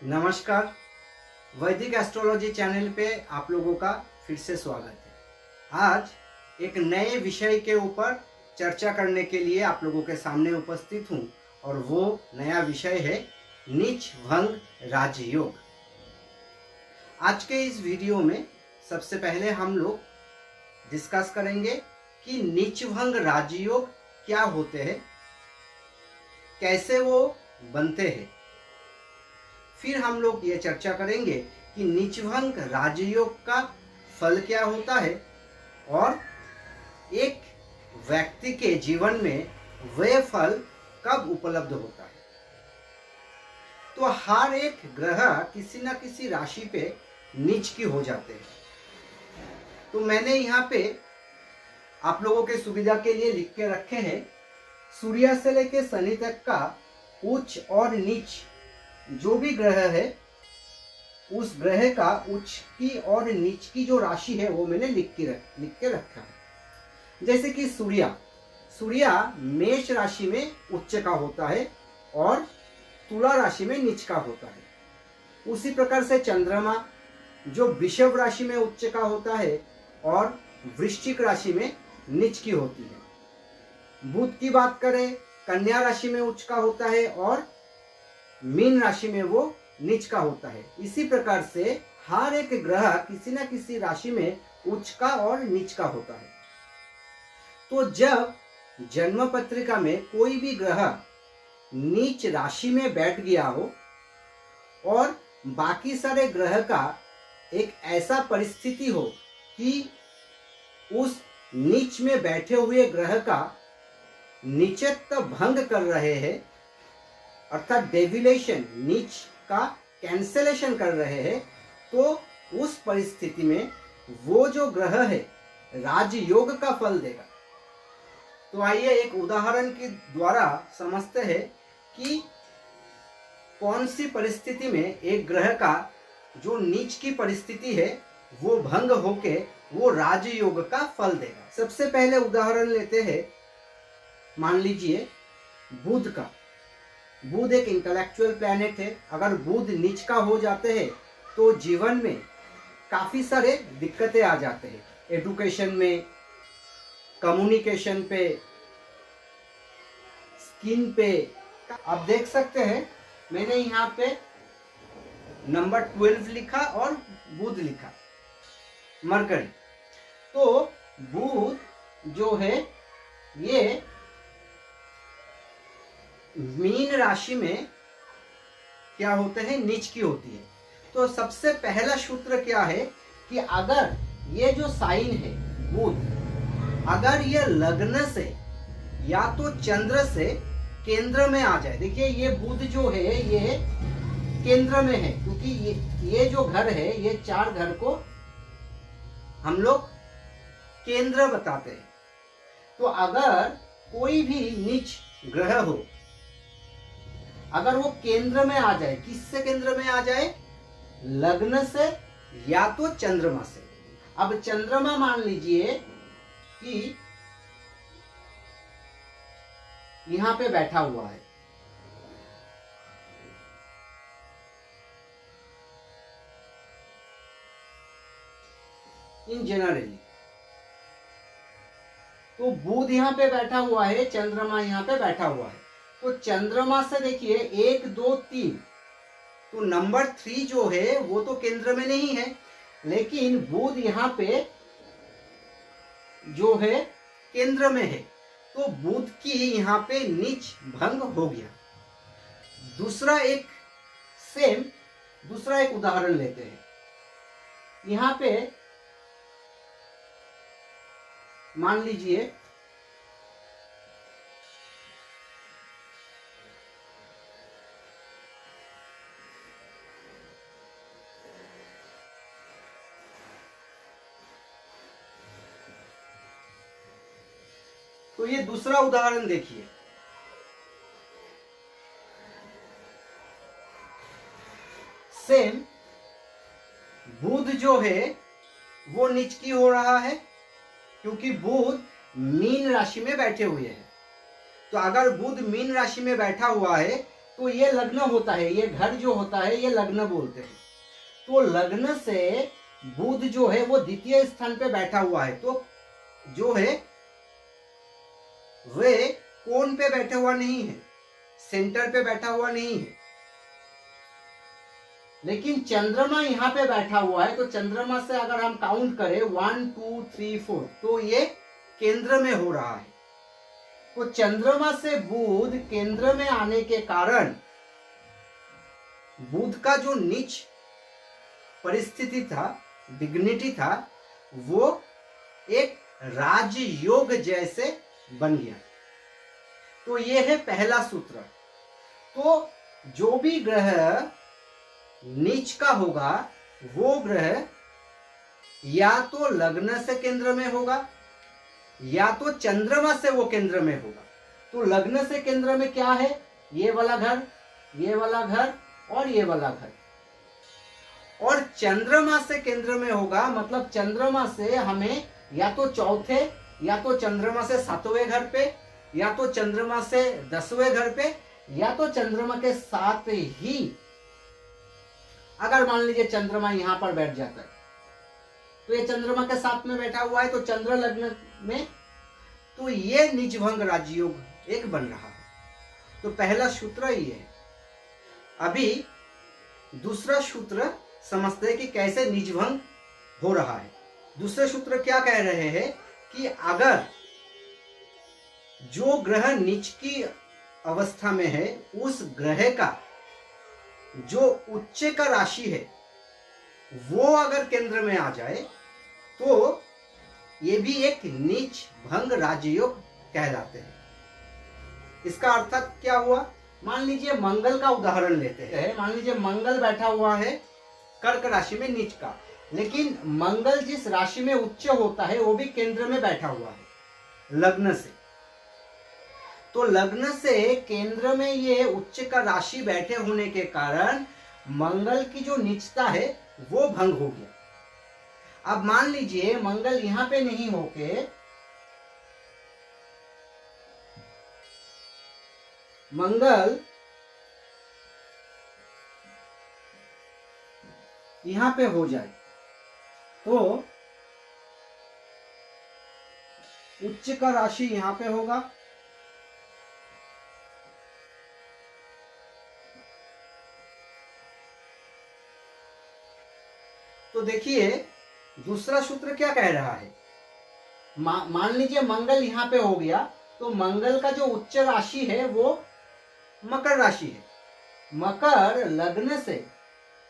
नमस्कार। वैदिक astrology channel पे आप लोगों का फिर से स्वागत है। आज एक नए विषय के ऊपर चर्चा करने के लिए आप लोगों के सामने उपस्थित हूँ और वो नया विषय है नीच भंग राजयोग। आज के इस वीडियो में सबसे पहले हम लोग डिस्कस करेंगे कि नीच भंग राजयोग क्या होते हैं, कैसे वो बनते हैं। फिर हम लोग ये चर्चा करेंगे कि नीचभंग राजयोग का फल क्या होता है और एक व्यक्ति के जीवन में वह फल कब उपलब्ध होता है। तो हर एक ग्रह किसी न किसी राशि पे नीच की हो जाते हैं। तो मैंने यहाँ पे आप लोगों के सुविधा के लिए लिख के रखे हैं, सूर्य से लेके शनि तक का उच्च और नीच जो भी ग्रह है उस ग्रह का उच्च की और नीच की जो राशि है वो मैंने लिख के रखा है। जैसे कि सूर्य मेष राशि में उच्च का होता है और तुला राशि में नीच का होता है। उसी प्रकार से चंद्रमा जो वृषभ राशि में उच्च का होता है और वृश्चिक राशि में नीच की होती है। बुध की बात करें, कन्या राशि में उच्च का होता है और मीन राशि में वो नीच का होता है। इसी प्रकार से हर एक ग्रह किसी न किसी राशि में उच्च का और नीच का होता है। तो जब जन्म पत्रिका में कोई भी ग्रह नीच राशि में बैठ गया हो और बाकी सारे ग्रह का एक ऐसा परिस्थिति हो कि उस नीच में बैठे हुए ग्रह का नीचत्व भंग कर रहे हैं, अर्थात डेविलेशन नीच का कैंसलेशन कर रहे हैं, तो उस परिस्थिति में वो जो ग्रह है राजयोग का फल देगा। तो आइए एक उदाहरण के द्वारा समझते हैं कि कौन सी परिस्थिति में एक ग्रह का जो नीच की परिस्थिति है वो भंग होके वो राजयोग का फल देगा। सबसे पहले उदाहरण लेते हैं, मान लीजिए बुध का। बुध एक इंटेलेक्चुअल प्लैनेट है। अगर बुध नीच का हो जाते हैं तो जीवन में काफ़ी सारे दिक्कतें आ जाते हैं, एजुकेशन में, कम्युनिकेशन पे, स्किन पे। आप देख सकते हैं मैंने यहाँ पे नंबर 12 लिखा और बुध लिखा, मरकरी। तो बुध जो है ये मीन राशि में क्या होते हैं, नीच की होती है। तो सबसे पहला सूत्र क्या है कि अगर ये जो साइन है बुध, अगर ये लग्न से या तो चंद्र से केंद्र में आ जाए। देखिए ये बुध जो है ये केंद्र में है, क्योंकि ये जो घर है ये 4 घर को हम लोग केंद्र बताते हैं। तो अगर कोई भी नीच ग्रह हो, अगर वो केंद्र में आ जाए, किससे केंद्र में आ जाए, लग्न से या तो चंद्रमा से। अब चंद्रमा मान लीजिए कि यहां पे बैठा हुआ है, इन जनरली तो बुध यहां पे बैठा हुआ है, चंद्रमा यहां पे बैठा हुआ है। तो चंद्रमा से देखिए 1 2 3, तो नंबर 3 जो है वो तो केंद्र में नहीं है, लेकिन बुध यहाँ पे जो है केंद्र में है। तो बुध की यहाँ पे नीच भंग हो गया। दूसरा एक उदाहरण लेते हैं। यहाँ पे मान लीजिए तो ये दूसरा उदाहरण देखिए। सेम बुध जो है वो नीच की हो रहा है, क्योंकि बुध मीन राशि में बैठे हुए हैं। तो अगर बुध मीन राशि में बैठा हुआ है तो ये लग्न होता है, ये घर जो होता है ये लग्न बोलते हैं। तो लग्न से बुध जो है वो द्वितीय स्थान पे बैठा हुआ है, तो जो है वे कोण पे बैठा हुआ नहीं है, सेंटर पे बैठा हुआ नहीं है। लेकिन चंद्रमा यहां पे बैठा हुआ है, तो चंद्रमा से अगर हम काउंट करें 1 2 3 4, तो ये केंद्र में हो रहा है। तो चंद्रमा से बुध केंद्र में आने के कारण बुध का जो नीच परिस्थिति था, डिग्निटी था, वो एक राजयोग जैसे बन गया। तो ये है पहला सूत्र। तो जो भी ग्रह नीच का होगा वो ग्रह या तो लग्न से केंद्र में होगा या तो चंद्रमा से वो केंद्र में होगा। तो लग्न से केंद्र में क्या है, ये वाला घर, ये वाला घर और ये वाला घर। और चंद्रमा से केंद्र में होगा, मतलब चंद्रमा से हमें या तो चौथे, या तो चंद्रमा से 7वें घर पे, या तो चंद्रमा से 10वें घर पे, या तो चंद्रमा के साथ ही अगर मान लीजिए चंद्रमा यहां पर बैठ जाता है, तो ये चंद्रमा के साथ में बैठा हुआ है, तो चंद्र लग्न में, तो ये निजभंग राजयोग एक बन रहा है। तो पहला सूत्र ये है। अभी दूसरा सूत्र समझते हैं कि कैसे निजभंग हो रहा है। दूसरे सूत्र क्या कह रहे हैं कि अगर जो ग्रह नीच की अवस्था में है, उस ग्रह का जो उच्च का राशि है वो अगर केंद्र में आ जाए, तो ये भी एक नीच भंग राजयोग कहलाते हैं। इसका अर्थ क्या हुआ, मान लीजिए मंगल का उदाहरण लेते हैं। मान लीजिए मंगल बैठा हुआ है कर्क राशि में नीच का, लेकिन मंगल जिस राशि में उच्च होता है वो भी केंद्र में बैठा हुआ है लग्न से। तो लग्न से केंद्र में ये उच्च का राशि बैठे होने के कारण मंगल की जो नीचता है वो भंग हो गया। अब मान लीजिए मंगल यहां पे नहीं होके मंगल यहां पे हो जाए, तो उच्च का राशि यहां पे होगा, तो देखिए दूसरा सूत्र क्या कह रहा है। मान लीजिए मंगल यहां पे हो गया, तो मंगल का जो उच्च राशि है वो मकर राशि है। मकर लग्न से,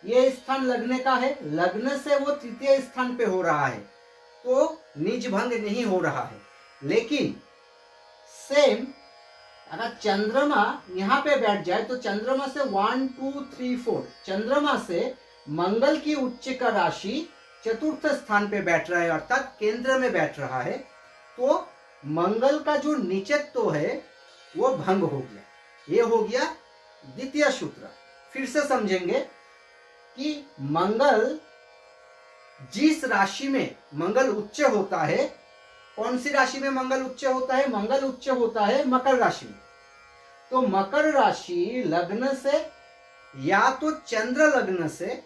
ये स्थान लग्न का है, लग्न से वो तृतीय स्थान पे हो रहा है, तो निज भंग नहीं हो रहा है। लेकिन सेम अगर चंद्रमा यहां पे बैठ जाए, तो चंद्रमा से 1 2 3 4, चंद्रमा से मंगल की उच्च का राशि चतुर्थ स्थान पे बैठ रहा है, अर्थात केंद्र में बैठ रहा है, तो मंगल का जो नीचत्व है वो भंग हो गया। ये हो गया द्वितीय सूत्र। फिर से समझेंगे कि मंगल जिस राशि में मंगल उच्च होता है, कौन सी राशि में मंगल उच्च होता है, मंगल उच्च होता है मकर राशि में। तो मकर राशि लग्न से या तो चंद्र लग्न से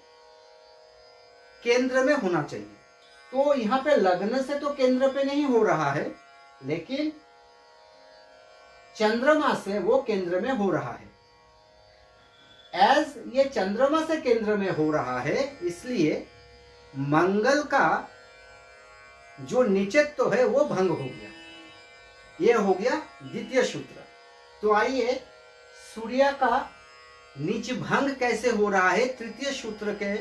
केंद्र में होना चाहिए। तो यहां पे लग्न से तो केंद्र पे नहीं हो रहा है, लेकिन चंद्रमा से वो केंद्र में हो रहा है। एज ये चंद्रमा से केंद्र में हो रहा है, इसलिए मंगल का जो नीचत्व है वो भंग हो गया। ये हो गया द्वितीय सूत्र। तो आइए सूर्य का नीच भंग कैसे हो रहा है तृतीय सूत्र के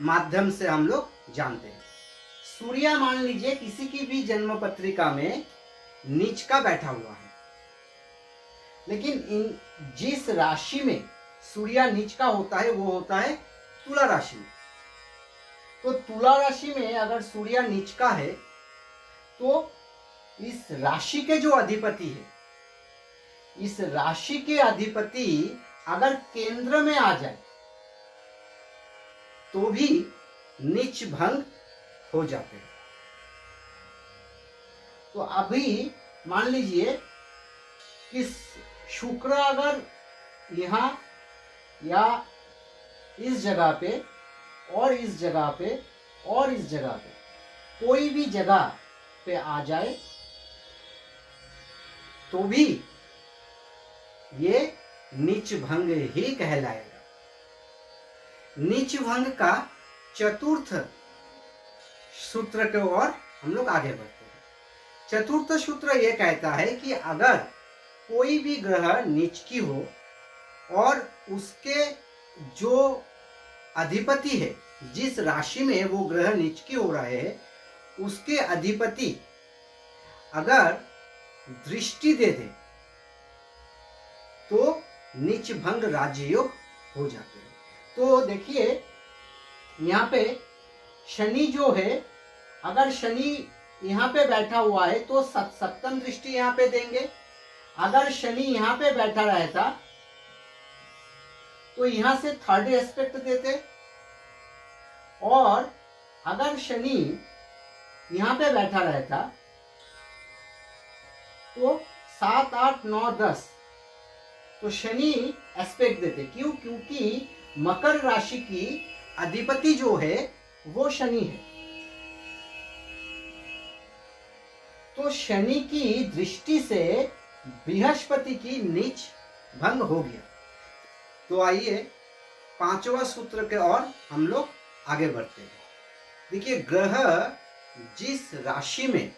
माध्यम से हम लोग जानते हैं। सूर्य मान लीजिए किसी की भी जन्म पत्रिका में नीच का बैठा हुआ है, लेकिन जिस राशि में सूर्य नीच का होता है वो होता है तुला राशि में। तो तुला राशि में अगर सूर्य नीच का है, तो इस राशि के जो अधिपति है, इस राशि के अधिपति अगर केंद्र में आ जाए तो भी नीच भंग हो जाते हैं। तो अभी मान लीजिए कि शुक्र अगर यहाँ या इस जगह पे और इस जगह पे और इस जगह पे कोई भी जगह पे आ जाए तो भी ये नीच भंग ही कहलाएगा। नीच भंग का चतुर्थ सूत्र की ओर हम लोग आगे बढ़ते हैं। चतुर्थ सूत्र ये कहता है कि अगर कोई भी ग्रह नीच की हो और उसके जो अधिपति है, जिस राशि में वो ग्रह नीच की हो रहे हैं, उसके अधिपति अगर दृष्टि दे दे तो नीच भंग राजयोग हो जाते हैं। तो देखिए यहाँ पे शनि जो है, अगर शनि यहाँ पे बैठा हुआ है तो सप्तम दृष्टि यहाँ पे देंगे। अगर शनि यहाँ पे बैठा रहता तो यहाँ से थर्ड एस्पेक्ट देते, और अगर शनि यहाँ पे बैठा रहता तो 7, 8, 9, 10 तो शनि एस्पेक्ट देते। क्यों? क्योंकि मकर राशि की अधिपति जो है वो शनि है। तो शनि की दृष्टि से बृहस्पति की नीच भंग हो गया। तो आइए पांचवा सूत्र के ओर हम लोग आगे बढ़ते हैं। देखिए, ग्रह जिस राशि में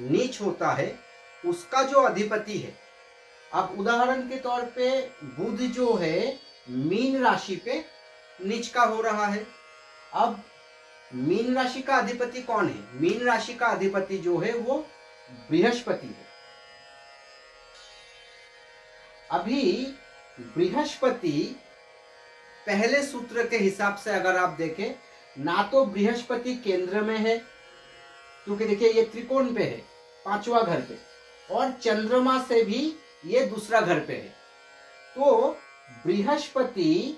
नीच होता है उसका जो अधिपति है, अब उदाहरण के तौर पे बुध जो है मीन राशि पे नीच का हो रहा है। अब मीन राशि का अधिपति कौन है? मीन राशि का अधिपति जो है वो बृहस्पति है। अभी बृहस्पति पहले सूत्र के हिसाब से अगर आप देखें, ना तो बृहस्पति केंद्र में है, क्योंकि देखिए ये त्रिकोण पे है, पांचवा घर पे, और चंद्रमा से भी ये दूसरा घर पे है। तो बृहस्पति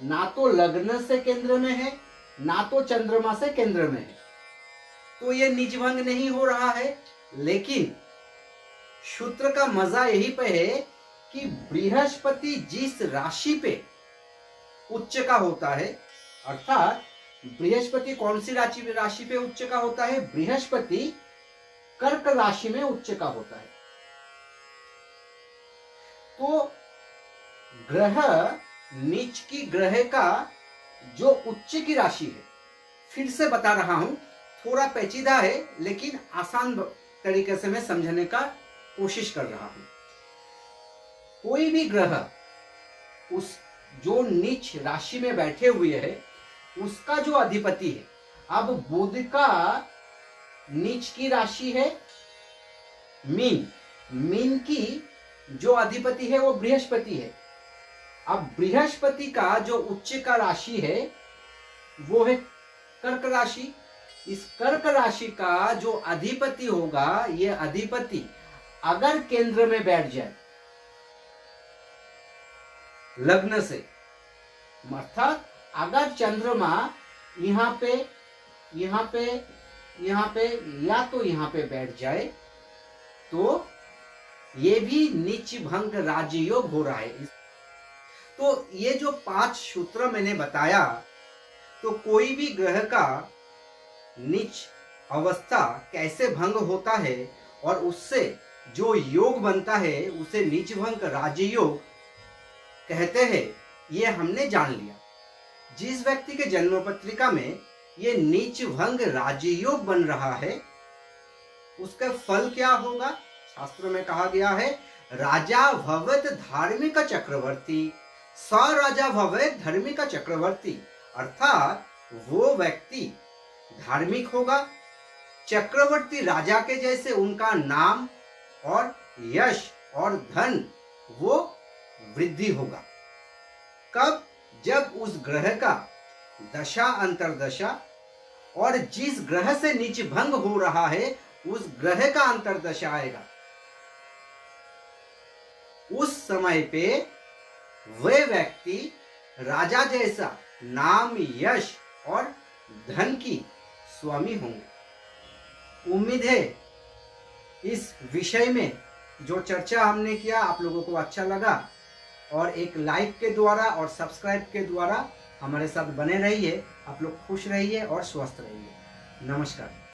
ना तो लग्न से केंद्र में है, ना तो चंद्रमा से केंद्र में है, तो ये निजभंग नहीं हो रहा है। लेकिन सूत्र का मजा यही पे है कि बृहस्पति जिस राशि पे उच्च का होता है, अर्थात बृहस्पति कौन सी राशि पे उच्च का होता है? बृहस्पति कर्क राशि में उच्च का होता है। तो ग्रह नीच की ग्रह का जो उच्च की राशि है, फिर से बता रहा हूं, थोड़ा पेचीदा है लेकिन आसान तरीके से मैं समझने का कोशिश कर रहा हूं। कोई भी ग्रह उस जो नीच राशि में बैठे हुए है उसका जो अधिपति है, अब बुध का नीच की राशि है मीन, मीन की जो अधिपति है वो बृहस्पति है। अब बृहस्पति का जो उच्च का राशि है वो है कर्क राशि। इस कर्क राशि का जो अधिपति होगा, ये अधिपति अगर केंद्र में बैठ जाए लग्न से, अर्थात अगर चंद्रमा यहाँ पे यहाँ पे यहाँ पे या तो यहाँ पे बैठ जाए तो ये भी नीच भंग राजयोग हो रहा है। तो ये जो 5 सूत्र मैंने बताया, तो कोई भी ग्रह का नीच अवस्था कैसे भंग होता है और उससे जो योग बनता है उसे नीच भंग राजयोग कहते हैं, ये हमने जान लिया। जिस व्यक्ति के जन्म पत्रिका में ये नीच भंग राजयोग बन रहा है उसका फल क्या होगा? शास्त्र में कहा गया है, राजा भवेत् धार्मिक चक्रवर्ती, स राजा भवेत् धार्मिक चक्रवर्ती, अर्थात वो व्यक्ति धार्मिक होगा, चक्रवर्ती राजा के जैसे उनका नाम और यश और धन वो वृद्धि होगा। कब? जब उस ग्रह का दशा अंतरदशा और जिस ग्रह से नीच भंग हो रहा है उस ग्रह का अंतरदशा आएगा। उस समय पे वे व्यक्ति राजा जैसा नाम, यश और धन की स्वामी होंगे। उम्मीद है इस विषय में जो चर्चा हमने किया आप लोगों को अच्छा लगा। और एक लाइक के द्वारा और सब्सक्राइब के द्वारा हमारे साथ बने रहिए। आप लोग खुश रहिए और स्वस्थ रहिए। नमस्कार।